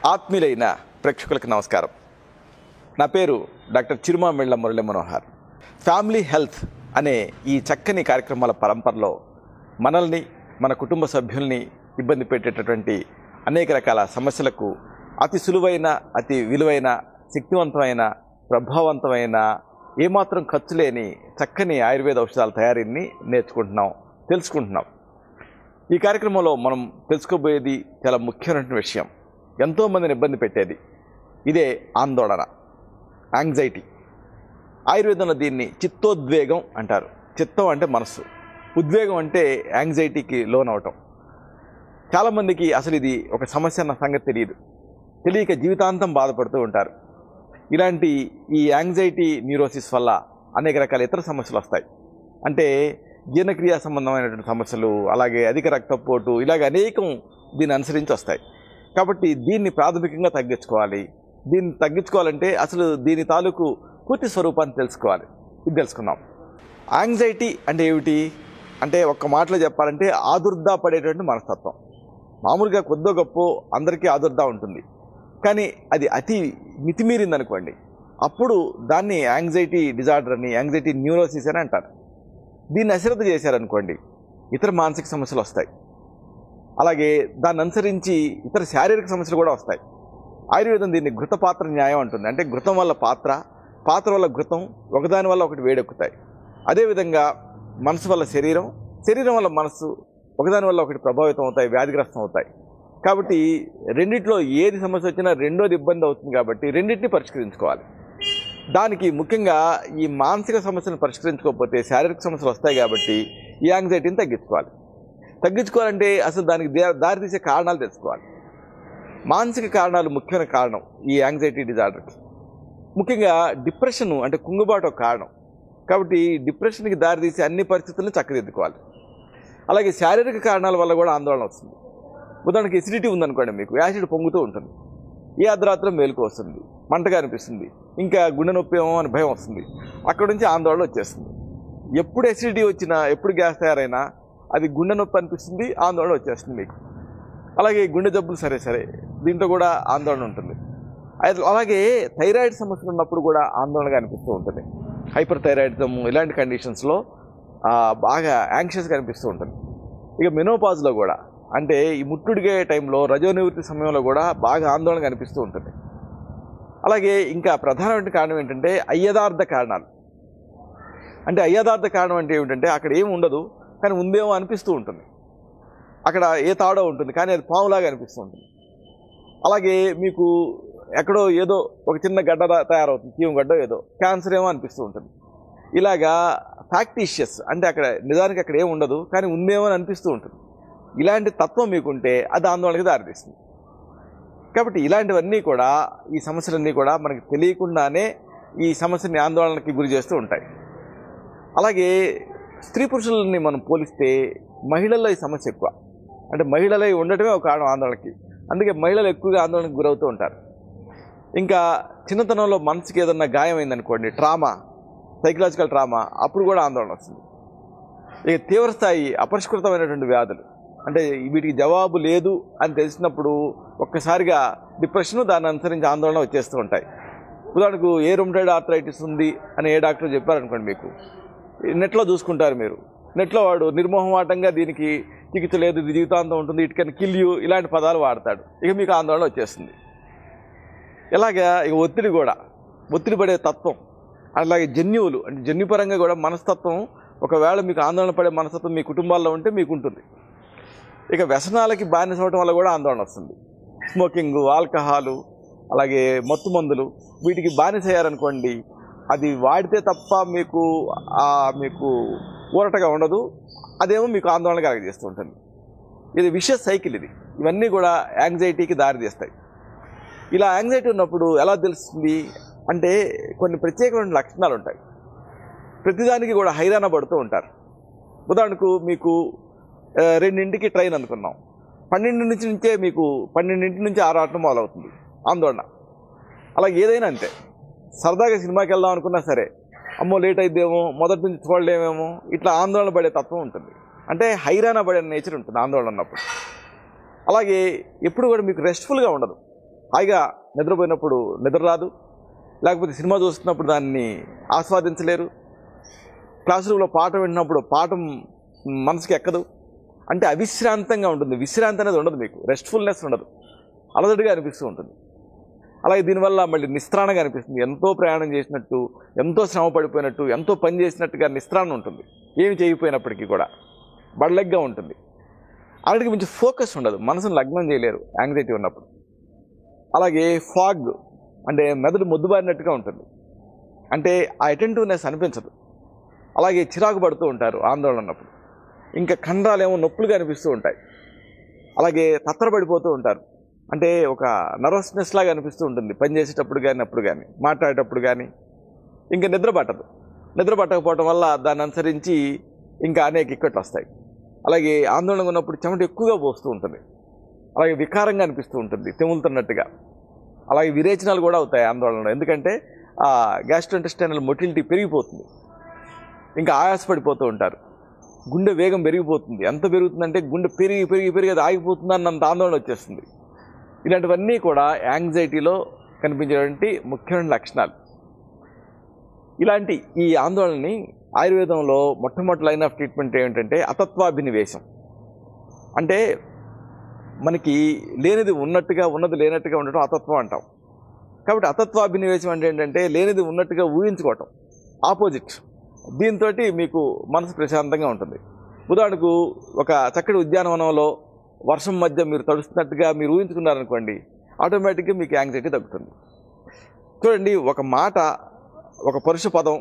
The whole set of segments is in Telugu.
ఆత్మీయులైన ప్రేక్షకులకు నమస్కారం. నా పేరు doctor Chirumamilla Murali Manohar. Family health అనే ఈ చక్కని కార్యక్రమాల పరంపరలో మనల్ని, మన కుటుంబ సభ్యుల్ని ఇబ్బంది పెట్టేటటువంటి అనేక రకాల సమస్యలకు అతి సులువైన, అతి విలువైన, శక్తివంతమైన, ప్రభావవంతమైన, ఏమాత్రం ఖర్చు లేని చక్కని ఆయుర్వేద ఔషధాల తయారీని నేర్చుకుంటున్నాం, తెలుసుకుంటున్నాం. ఈ కార్యక్రమంలో మనం తెలుసుకోబోయేది చాలా ముఖ్యమైన విషయం. ఎంతోమందిని ఇబ్బంది పెట్టేది ఇదే ఆందోళన, యాంగ్జైటీ. ఆయుర్వేదంలో దీన్ని చిత్తోద్వేగం అంటారు. చిత్తం అంటే మనస్సు, ఉద్వేగం అంటే యాంగ్జైటీకి లోనవటం. చాలామందికి అసలు ఇది ఒక సమస్య అన్న సంగతి తెలియక జీవితాంతం బాధపడుతూ ఉంటారు. ఇలాంటి ఈ యాంగ్జైటీ న్యూరోసిస్ వల్ల అనేక రకాల ఇతర సమస్యలు వస్తాయి. అంటే జీర్ణక్రియ సంబంధమైనటువంటి సమస్యలు, అలాగే అధిక రక్తపోటు, ఇలాగ అనేకం దీన్ని అనుసరించి వస్తాయి. కాబట్టి దీన్ని ప్రాథమికంగా తగ్గించుకోవాలి. దీన్ని తగ్గించుకోవాలంటే అసలు దీని తాలూకు పూర్తి స్వరూపాన్ని తెలుసుకోవాలి. ఇది తెలుసుకుందాం. యాంగ్జైటీ అంటే ఏమిటి అంటే, ఒక్క మాటలో చెప్పాలంటే ఆదుర్దా పడేటువంటి మనస్తత్వం. మామూలుగా కొద్దో గొప్ప అందరికీ ఆదుర్దా ఉంటుంది, కానీ అది అతి మితిమీరిందనుకోండి, అప్పుడు దాన్ని యాంగ్జైటీ డిజార్డర్ అని, యాంగ్జైటీ న్యూరోసిస్ అని అంటారు. దీన్ని అశ్రద్ధ చేశారనుకోండి, ఇతర మానసిక సమస్యలు వస్తాయి. అలాగే దాన్ని అనుసరించి ఇతర శారీరక సమస్యలు కూడా వస్తాయి. ఆయుర్వేదం దీన్ని ఘృతపాత్ర న్యాయం అంటుంది. అంటే ఘృతం వల్ల పాత్ర, పాత్ర వల్ల ఘృతం, ఒకదాని వల్ల ఒకటి వేడెక్కుతాయి. అదేవిధంగా మనసు వల్ల శరీరం, శరీరం వల్ల మనసు, ఒకదాని వల్ల ఒకటి ప్రభావితం అవుతాయి, వ్యాధిగ్రస్తం అవుతాయి. కాబట్టి రెండిట్లో ఏది సమస్య వచ్చినా రెండోది ఇబ్బంది అవుతుంది. కాబట్టి రెండింటిని పరిష్కరించుకోవాలి. దానికి ముఖ్యంగా ఈ మానసిక సమస్యలను పరిష్కరించుకోకపోతే శారీరక సమస్యలు వస్తాయి. కాబట్టి ఈ యాంగ్జైటీని తగ్గించుకోవాలంటే అసలు దానికి దారితీసే కారణాలు తెలుసుకోవాలి. మానసిక కారణాలు ముఖ్యమైన కారణం ఈ యాంగ్జైటీ డిజార్డర్కి. ముఖ్యంగా డిప్రెషన్ అంటే కుంగుబాటు ఒక కారణం. కాబట్టి డిప్రెషన్కి దారితీసే అన్ని పరిస్థితులను చక్కదిద్దుకోవాలి. అలాగే శారీరక కారణాల వల్ల కూడా ఆందోళన వస్తుంది. ఉదాహరణకి ఎసిడిటీ ఉందనుకోండి, మీకు యాసిడ్ పొంగుతూ ఉంటుంది, ఏ అర్ధరాత్రం మేలుకు వస్తుంది, మంటగా అనిపిస్తుంది, ఇంకా గుండె నొప్పి ఏమో అని భయం వస్తుంది. అక్కడ నుంచి ఆందోళన వచ్చేస్తుంది. ఎప్పుడు ఎసిడిటీ వచ్చినా, ఎప్పుడు గ్యాస్ తయారైనా అది గుండె నొప్పి అనిపిస్తుంది, ఆందోళన వచ్చేస్తుంది మీకు. అలాగే గుండె జబ్బులు సరే దీంతో కూడా ఆందోళన ఉంటుంది. అలాగే థైరాయిడ్ సమస్యలు ఉన్నప్పుడు కూడా ఆందోళనగా అనిపిస్తూ ఉంటుంది. హైపర్ థైరాయిడిజం ఇలాంటి కండిషన్స్లో బాగా యాంగ్షియస్గా అనిపిస్తూ ఉంటుంది. ఇక మెనోపాజ్లో కూడా, అంటే ఈ ముట్టుడిగే టైంలో, రజోనివృత్తి సమయంలో కూడా బాగా ఆందోళనగా అనిపిస్తూ ఉంటుంది. అలాగే ఇంకా ప్రధానమైన కారణం ఏంటంటే అయ్యదార్థ కారణాలు. అంటే అయ్యదార్థ కారణం అంటే ఏమిటంటే, అక్కడ ఏమి ఉండదు కానీ ఉందేమో అనిపిస్తూ ఉంటుంది. అక్కడ ఏ తాడో ఉంటుంది కానీ అది పాములాగా అనిపిస్తూ ఉంటుంది. అలాగే మీకు ఎక్కడో ఏదో ఒక చిన్న గడ్డ తయారవుతుంది, చీమ గడ్డ ఏదో, క్యాన్సర్ ఏమో అనిపిస్తూ ఉంటుంది. ఇలాగా ఫ్యాక్టీషియస్ అంటే అక్కడ నిజానికి అక్కడ ఏమి ఉండదు కానీ ఉందేమో అని అనిపిస్తూ ఉంటుంది. ఇలాంటి తత్వం మీకుంటే అది ఆందోళనకి దారితీస్తుంది. కాబట్టి ఇలాంటివన్నీ కూడా, ఈ సమస్యలన్నీ కూడా మనకి తెలియకుండానే ఈ సమస్యని ఆందోళనకి గురి చేస్తూ ఉంటాయి. అలాగే స్త్రీ పురుషులని మనం పోలిస్తే మహిళల్లో ఈ సమస్య ఎక్కువ. అంటే మహిళలై ఉండటమే ఒక కారణం ఆందోళనకి. అందుకే మహిళలు ఎక్కువగా ఆందోళనకు గురవుతూ ఉంటారు. ఇంకా చిన్నతనంలో మనసుకి ఏదన్నా గాయం అయిందనుకోండి, ట్రామా, సైకలాజికల్ ట్రామా, అప్పుడు కూడా ఆందోళన వస్తుంది. ఇక తీవ్రస్థాయి అపరిష్కృతమైనటువంటి వ్యాధులు, అంటే వీటికి జవాబు లేదు అని తెలిసినప్పుడు ఒక్కసారిగా డిప్రెషన్, దాన్ని అనుసరించి ఆందోళన వచ్చేస్తూ ఉంటాయి. ఉదాహరణకు ఏ రుమటాయిడ్ ఆర్థరైటిస్ ఉంది అని ఏ డాక్టర్ చెప్పారనుకోండి, మీకు నెట్లో చూసుకుంటారు మీరు. నెట్లో వాడు నిర్మోహమాటంగా దీనికి చికిత్స లేదు, ఇది జీవితాంతం ఉంటుంది, ఇట్ కెన్ కిల్ యూ, ఇలాంటి పదాలు వాడతాడు. ఇక మీకు ఆందోళన వచ్చేస్తుంది. ఇలాగా ఇక ఒత్తిడి పడే తత్వం, అలాగే జన్యువులు అంటే జన్యుపరంగా కూడా మనస్తత్వం, ఒకవేళ మీకు ఆందోళన పడే మనస్తత్వం మీ కుటుంబాల్లో ఉంటే మీకు ఉంటుంది. ఇక వ్యసనాలకి బానిస అవడం వల్ల కూడా ఆందోళన వస్తుంది. స్మోకింగ్, ఆల్కహాలు, అలాగే మత్తు మందులు, వీటికి బానిస అయ్యారనుకోండి, అది వాడితే తప్ప మీకు ఊరటగా ఉండదు, అదేమో మీకు ఆందోళన కలగజేస్తూ ఉంటుంది. ఇది విషయస్ సైకిల్. ఇవన్నీ కూడా యాంగ్జైటీకి దారితీస్తాయి. ఇలా యాంగ్జైటీ ఉన్నప్పుడు ఎలా తెలుస్తుంది అంటే, కొన్ని ప్రత్యేకమైన లక్షణాలు ఉంటాయి. ప్రతిదానికి కూడా హైరాణ పడుతూ ఉంటారు. ఉదాహరణకు మీకు 2ంటికి ట్రైన్ అనుకున్నాం, 12 నుంచి 6 మొదలవుతుంది ఆందోళన. అలాగే ఏదైనా అంతే, సరదాగా సినిమాకి వెళ్దాం అనుకున్నా సరే, అమ్మో లేట్ అయిద్దేమో, మొదటి నుంచి చూడలేమేమో, ఇట్లా ఆందోళన పడే తత్వం ఉంటుంది. అంటే హైరాణ పడే నేచర్ ఉంటుంది ఆందోళన ఉన్నప్పుడు. అలాగే ఎప్పుడు కూడా మీకు రెస్ట్ఫుల్గా ఉండదు. హాయిగా నిద్రపోయినప్పుడు నిద్ర రాదు, లేకపోతే సినిమా చూస్తున్నప్పుడు దాన్ని ఆస్వాదించలేరు, క్లాస్ రూమ్లో పాఠం వింటున్నప్పుడు పాఠం మనసుకి ఎక్కదు. అంటే అవిశ్రాంతంగా ఉంటుంది. విశ్రాంతి అనేది ఉండదు, మీకు రెస్ట్ఫుల్నెస్ ఉండదు, అలజడిగా అనిపిస్తూ ఉంటుంది. అలాగే దీనివల్ల మళ్ళీ నిస్త్రాణంగా అనిపిస్తుంది. ఎంతో ప్రయాణం చేసినట్టు, ఎంతో శ్రమ పడిపోయినట్టు, ఎంతో పని చేసినట్టుగా నిస్త్రాణ ఉంటుంది. ఏమి చేయకపోయినప్పటికీ కూడా బడలెగ్గా ఉంటుంది. అలాంటికి మించి ఫోకస్ ఉండదు, మనసును లగ్నం చేయలేరు యాంగ్జైటీ ఉన్నప్పుడు. అలాగే ఫాగ్ అంటే మెదడు మొద్దుబారినట్టుగా ఉంటుంది, అంటే ఆ అటెంటివ్నెస్ అనిపించదు. అలాగే చిరాకు పడుతూ ఉంటారు ఆందోళన ఉన్నప్పుడు. ఇంకా కండరాలు ఏమో నొప్పులుగా అనిపిస్తూ ఉంటాయి. అలాగే తత్తరపడిపోతూ ఉంటారు, అంటే ఒక నర్వస్నెస్ లాగా అనిపిస్తూ ఉంటుంది పని చేసేటప్పుడు కానీ, అప్పుడు కానీ, మాట్లాడేటప్పుడు కానీ. ఇంకా నిద్ర పట్టదు. నిద్ర పట్టకపోవడం వల్ల దాన్ని అనుసరించి ఇంకా అనేక ఇక్కట్లు వస్తాయి. అలాగే ఆందోళనగా ఉన్నప్పుడు చెమట ఎక్కువగా పోస్తూ ఉంటుంది. అలాగే వికారంగా అనిపిస్తూ ఉంటుంది, తెములుతున్నట్టుగా. అలాగే విరేచనాలు కూడా అవుతాయి ఆందోళనలో, ఎందుకంటే ఆ గ్యాస్ట్రోఇంటెస్టైనల్ మొటిలిటీ పెరిగిపోతుంది. ఇంకా ఆయాసపడిపోతూ ఉంటారు. గుండె వేగం పెరిగిపోతుంది. ఎంత పెరుగుతుందంటే గుండె పెరిగి పెరిగి పెరిగి అది ఆగిపోతుందన్నంత ఆందోళన వచ్చేస్తుంది. ఇలాంటివన్నీ కూడా యాంగ్జైటీలో కనిపించేటువంటి ముఖ్యమైన లక్షణాలు. ఇలాంటి ఈ ఆందోళనని ఆయుర్వేదంలో మొట్టమొదటి లైన్ ఆఫ్ ట్రీట్మెంట్ ఏమిటంటే అతత్వాభినివేశం. అంటే మనకి లేనిది ఉన్నట్టుగా, ఉన్నది లేనట్టుగా ఉండటం అతత్వం అంటాం. కాబట్టి అతత్వాభినివేశం అంటే ఏంటంటే లేనిది ఉన్నట్టుగా ఊహించుకోవటం, ఆపోజిట్. దీంతో మీకు మనసు ప్రశాంతంగా ఉంటుంది. ఉదాహరణకు ఒక చక్కటి ఉద్యానవనంలో వర్షం మధ్య మీరు తడుస్తున్నట్టుగా మీరు ఊహించుకున్నారనుకోండి, ఆటోమేటిక్గా మీకు యాంగ్జైటీ తగ్గుతుంది. చూడండి, ఒక మాట, ఒక పరుష పదం,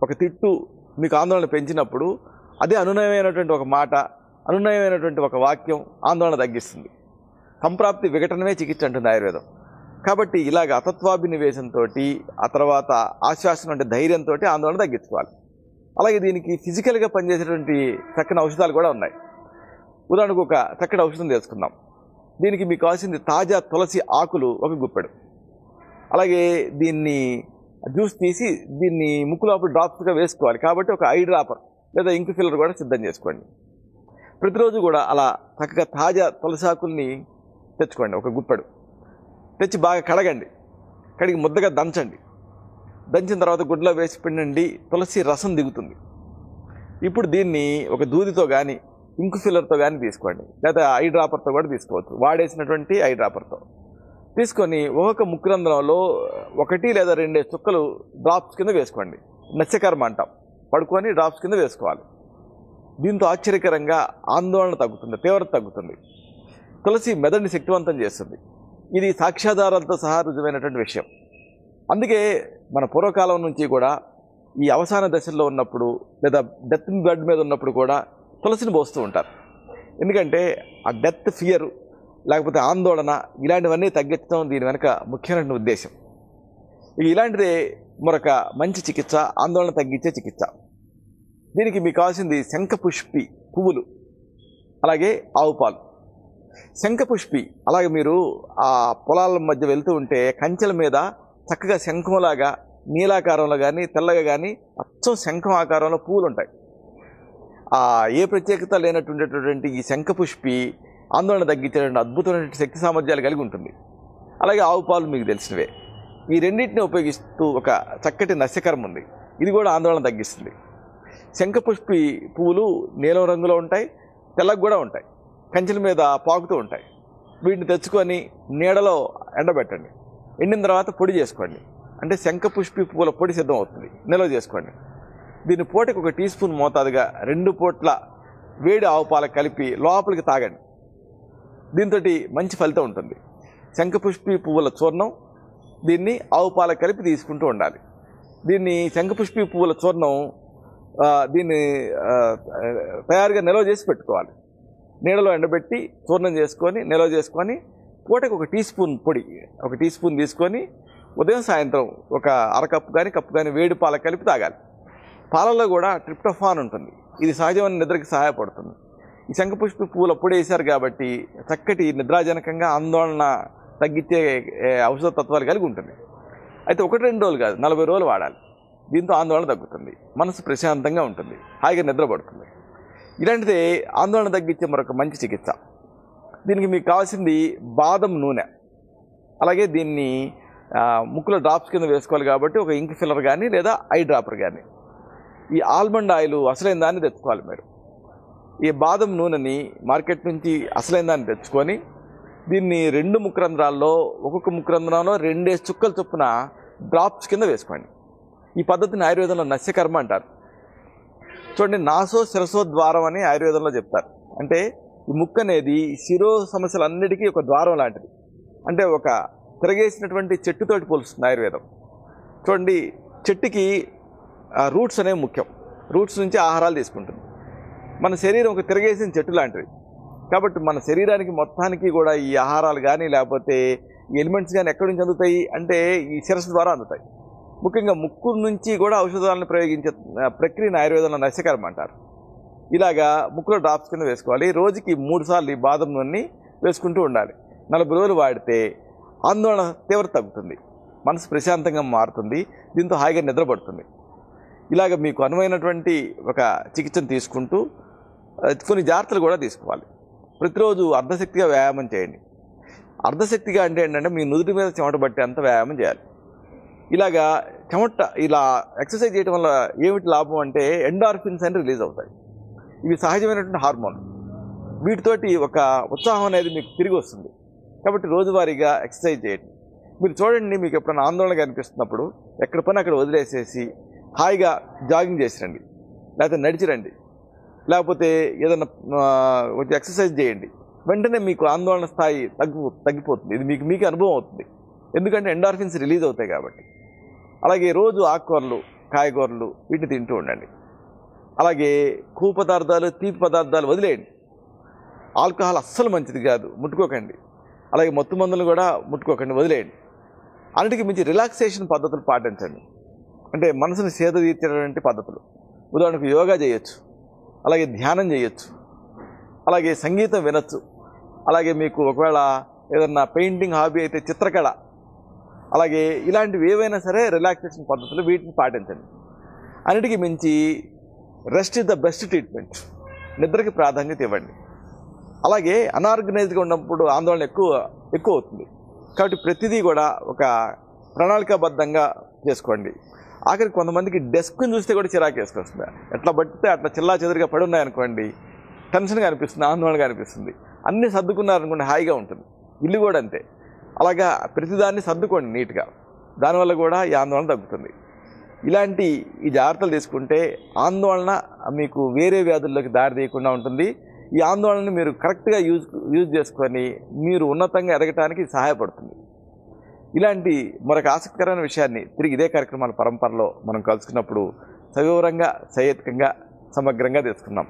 ఒక తిట్టు మీకు ఆందోళన పెంచినప్పుడు అదే అనునయమైనటువంటి ఒక మాట, అనునయమైనటువంటి ఒక వాక్యం ఆందోళన తగ్గిస్తుంది. సంప్రాప్తి విఘటనమే చికిత్స అంటుంది ఆయుర్వేదం. కాబట్టి ఇలాగ అతత్వాభినివేశంతో, ఆ తర్వాత ఆశ్వాసన అంటే ధైర్యంతో ఆందోళన తగ్గించుకోవాలి. అలాగే దీనికి ఫిజికల్గా పనిచేసేటువంటి చక్కని ఔషధాలు కూడా ఉన్నాయి. ఉదాహరణకు ఒక చక్కటి ఔషధం తీసుకుందాం. దీనికి మీకు కావాల్సింది తాజా తులసి ఆకులు ఒక గుప్పెడు. అలాగే దీన్ని జ్యూస్ తీసి దీన్ని ముక్కు లోపల డ్రాప్స్గా వేసుకోవాలి. కాబట్టి ఒక ఐ డ్రాపర్ లేదా ఇంక్ ఫిల్లర్ కూడా సిద్ధం చేసుకోండి. ప్రతిరోజు కూడా అలా చక్కగా తాజా తులసి ఆకుల్ని తెచ్చుకోండి, ఒక గుప్పెడు తెచ్చి బాగా కడగండి. కడిగి ముద్దగా దంచండి. దంచిన తర్వాత గుడ్లో వేసి పిండండి, తులసి రసం దిగుతుంది. ఇప్పుడు దీన్ని ఒక దూదితో కానీ, ఇంకు ఫిల్లర్తో కానీ తీసుకోండి, లేదా ఐ డ్రాపర్తో కూడా తీసుకోవచ్చు. వాడేసినటువంటి ఐ డ్రాపర్తో తీసుకొని ఒక్కొక్క ముక్కురంధ్రంలో 1 లేదా 2 చుక్కలు డ్రాప్స్ కింద వేసుకోండి. నత్యకర్మ అంటాం. పడుకొని డ్రాప్స్ కింద వేసుకోవాలి. దీంతో ఆశ్చర్యకరంగా ఆందోళన తగ్గుతుంది, తీవ్రత తగ్గుతుంది. తులసి మెదడుని శక్తివంతం చేస్తుంది. ఇది సాక్ష్యాధారాలతో సహా రుజువైనటువంటి విషయం. అందుకే మన పూర్వకాలం నుంచి కూడా ఈ అవసాన దశల్లో ఉన్నప్పుడు లేదా డెత్ బెడ్ మీద ఉన్నప్పుడు కూడా తులసిని పోస్తూ ఉంటారు. ఎందుకంటే ఆ డెత్ ఫియర్ లేకపోతే ఆందోళన ఇలాంటివన్నీ తగ్గించడం దీని వెనుక ముఖ్యమైన ఉద్దేశం. ఇలాంటిదే మరొక మంచి చికిత్స, ఆందోళన తగ్గించే చికిత్స. దీనికి మీకు కావాల్సింది శంఖపుష్పి పువ్వులు, అలాగే ఆవు పాలు. శంఖపుష్పి, అలాగే మీరు ఆ పొలాల మధ్య వెళ్తూ ఉంటే కంచెల మీద చక్కగా శంఖంలాగా నీలాకారంలో కానీ తెల్లగా కానీ అచ్చం శంఖం ఆకారంలో పువ్వులు ఉంటాయి. ఏ ప్రత్యేకత లేనటువంటిటువంటి ఈ శంఖపుష్పి ఆందోళన తగ్గించేటువంటి అద్భుతమైన శక్తి సామర్థ్యాలు కలిగి ఉంటుంది. అలాగే ఆవు పాలు మీకు తెలిసినవే. ఈ రెండింటిని ఉపయోగిస్తూ ఒక చక్కటి నస్యకర్మ ఉంది, ఇది కూడా ఆందోళన తగ్గిస్తుంది. శంఖపుష్పి పువ్వులు నీలం రంగులో ఉంటాయి, తెల్లగా కూడా ఉంటాయి, కంచెల మీద పాకుతూ ఉంటాయి. వీటిని తెచ్చుకొని నీడలో ఎండబెట్టండి. ఎండిన తర్వాత పొడి చేసుకోండి. అంటే శంఖపుష్పి పువ్వుల పొడి సిద్ధం అవుతుంది. నిల్వ చేసుకోండి. దీన్ని పూటకి 1 టీ స్పూన్ మోతాదుగా 2 పూట్ల వేడి ఆవు పాలకు కలిపి లోపలికి తాగండి. దీంతో మంచి ఫలితం ఉంటుంది. శంఖపుష్పి పువ్వుల చూర్ణం, దీన్ని ఆవు పాలకు కలిపి తీసుకుంటూ ఉండాలి. దీన్ని శంఖపుష్పి పువ్వుల చూర్ణం దీన్ని తయారుగా నిల్వ చేసి పెట్టుకోవాలి. నీడలో ఎండబెట్టి చూర్ణం చేసుకొని నిల్వ చేసుకొని పూటకి 1 టీ స్పూన్ పొడి, 1 టీ స్పూన్ తీసుకొని ఉదయం సాయంత్రం ఒక అరకప్పు కానీ కప్పు కానీ వేడి పాలకు కలిపి తాగాలి. పాలల్లో కూడా ట్రిప్టోఫాన్ ఉంటుంది, ఇది సహజమైన నిద్రకి సహాయపడుతుంది. ఈ శంఖపుష్పి పువ్వుల పొడి వేశారు కాబట్టి చక్కటి నిద్రాజనకంగా ఆందోళన తగ్గించే ఔషధ తత్వాలు కలిగి ఉంటుంది. అయితే 1-2 రోజులు కాదు, 40 రోజులు వాడాలి. దీంతో ఆందోళన తగ్గుతుంది, మనసు ప్రశాంతంగా ఉంటుంది, హాయిగా నిద్రపడుతుంది. ఇలాంటిదే ఆందోళన తగ్గించే మరొక మంచి చికిత్స. దీనికి మీకు కావాల్సింది బాదం నూనె. అలాగే దీన్ని ముక్కులో డ్రాప్స్ కింద వేసుకోవాలి కాబట్టి ఒక ఇంక్ ఫిల్లర్ కానీ లేదా ఐ డ్రాపర్ కానీ. ఈ ఆల్మండ్ ఆయిల్ అసలైన దాన్ని తెచ్చుకోవాలి మీరు. ఈ బాదం నూనెని మార్కెట్ నుంచి అసలైన దాన్ని తెచ్చుకొని దీన్ని 2 ముక్రంధ్రాల్లో ఒక్కొక్క ముక్రంధ్రంలో 2 చుక్కల చొప్పున డ్రాప్స్ కింద వేసుకోండి. ఈ పద్ధతిని ఆయుర్వేదంలో నస్యకర్మ అంటారు. చూడండి, నాసో శిరసో ద్వారం అని ఆయుర్వేదంలో చెప్తారు. అంటే ఈ ముక్కు అనేది శిరో సమస్యలన్నిటికీ ఒక ద్వారం లాంటిది. అంటే ఒక తిరగేసినటువంటి చెట్టుతోటి పోలుస్తుంది ఆయుర్వేదం. చూడండి, చెట్టుకి రూట్స్ అనేవి ముఖ్యం. రూట్స్ నుంచి ఆహారాలు తీసుకుంటుంది. మన శరీరం ఒక తిరగేసిన చెట్టు లాంటిది. కాబట్టి మన శరీరానికి మొత్తానికి కూడా ఈ ఆహారాలు కానీ లేకపోతే ఈ ఎలిమెంట్స్ కానీ ఎక్కడి నుంచి అందుతాయి అంటే ఈ శిరస్సు ద్వారా అందుతాయి. ముఖ్యంగా ముక్కు నుంచి కూడా ఔషధాలను ప్రయోగించే ప్రక్రియను ఆయుర్వేదంలో నస్యకర్మ అంటారు. ఇలాగా ముక్కులో డ్రాప్స్ కింద వేసుకోవాలి. రోజుకి 3 సార్లు ఈ బాదం నూనెని వేసుకుంటూ ఉండాలి. 40 రోజులు వాడితే ఆందోళన తీవ్రత తగ్గుతుంది, మనసు ప్రశాంతంగా మారుతుంది, దీంతో హాయిగా నిద్రపడుతుంది. ఇలాగ మీకు అనువైనటువంటి ఒక చికిత్సను తీసుకుంటూ కొన్ని జాగ్రత్తలు కూడా తీసుకోవాలి. ప్రతిరోజు అర్ధశక్తిగా వ్యాయామం చేయండి. అర్ధశక్తిగా అంటే ఏంటంటే మీ నుదుటి మీద చెమట పట్టే అంత వ్యాయామం చేయాలి. ఇలాగా ఇలా ఎక్సర్సైజ్ చేయడం వల్ల ఏమిటి లాభం అంటే ఎండార్ఫిన్స్ అని రిలీజ్ అవుతాయి. ఇవి సహజమైనటువంటి హార్మోన్. వీటితోటి ఒక ఉత్సాహం అనేది మీకు తిరిగి వస్తుంది. కాబట్టి రోజువారీగా ఎక్సర్సైజ్ చేయండి. మీరు చూడండి, మీకు ఎప్పుడైనా ఆందోళనగా అనిపిస్తున్నప్పుడు ఎక్కడ పని అక్కడ వదిలేసేసి హాయిగా జాగింగ్ చేసి రండి, లేకపోతే నడిచి రండి, లేకపోతే ఏదైనా కొంచెం ఎక్సర్సైజ్ చేయండి. వెంటనే మీకు ఆందోళన స్థాయి తగ్గిపోతుంది. ఇది మీకు అనుభవం అవుతుంది. ఎందుకంటే ఎండార్ఫిన్స్ రిలీజ్ అవుతాయి కాబట్టి. అలాగే రోజు ఆకుకూరలు, కాయగూరలు వీటిని తింటూ ఉండండి. అలాగే కొవ్వు పదార్థాలు, తీపి పదార్థాలు వదిలేయండి. ఆల్కహాల్ అస్సలు మంచిది కాదు, ముట్టుకోకండి. అలాగే మత్తు మందులు కూడా ముట్టుకోకండి, వదిలేయండి. అన్నిటికీ మించి రిలాక్సేషన్ పద్ధతులు పాటించండి. అంటే మనసుని సేద తీర్చేటువంటి పద్ధతులు. ఉదాహరణకు యోగా చేయొచ్చు, అలాగే ధ్యానం చేయొచ్చు, అలాగే సంగీతం వినొచ్చు, అలాగే మీకు ఒకవేళ ఏదన్నా పెయింటింగ్ హాబీ అయితే చిత్రకళ, అలాగే ఇలాంటివి ఏవైనా సరే రిలాక్సేషన్ పద్ధతులు వీటిని పాటించండి. అన్నిటికీ మించి rest is the best treatment. నిద్రకి ప్రాధాన్యత ఇవ్వండి. అలాగే అనార్గనైజ్డ్గా ఉన్నప్పుడు ఆందోళన ఎక్కువ అవుతుంది. కాబట్టి ప్రతిదీ కూడా ఒక ప్రణాళికాబద్ధంగా చేసుకోండి. ఆఖరికి కొంతమందికి డెస్క్ని చూస్తే కూడా చిరాకు వేసుకొస్తుంది. ఎట్లా పట్టితే అట్లా చిల్లా చెదురుగా పడి ఉన్నాయనుకోండి, టెన్షన్గా అనిపిస్తుంది, ఆందోళనగా అనిపిస్తుంది. అన్నీ సర్దుకున్నారనుకోండి, హాయిగా ఉంటుంది. ఇల్లు కూడా అంతే. అలాగా ప్రతిదాన్ని సర్దుకోండి నీట్గా. దానివల్ల కూడా ఈ ఆందోళన తగ్గుతుంది. ఇలాంటి ఈ జాగ్రత్తలు తీసుకుంటే ఆందోళన మీకు వేరే వ్యాధుల్లోకి దారి తీయకుండా ఉంటుంది. ఈ ఆందోళనని మీరు కరెక్ట్గా యూజ్ చేసుకొని మీరు ఉన్నతంగా ఎదగటానికి సహాయపడుతుంది. ఇలాంటి మరొక ఆసక్తికరమైన విషయాన్ని తిరిగి ఇదే కార్యక్రమాల పరంపరలో మనం కలుసుకున్నప్పుడు సవివరంగా, సహేతుకంగా, సమగ్రంగా తెలుసుకున్నాం.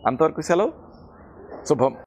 అంతవరకు సెలవు. శుభం.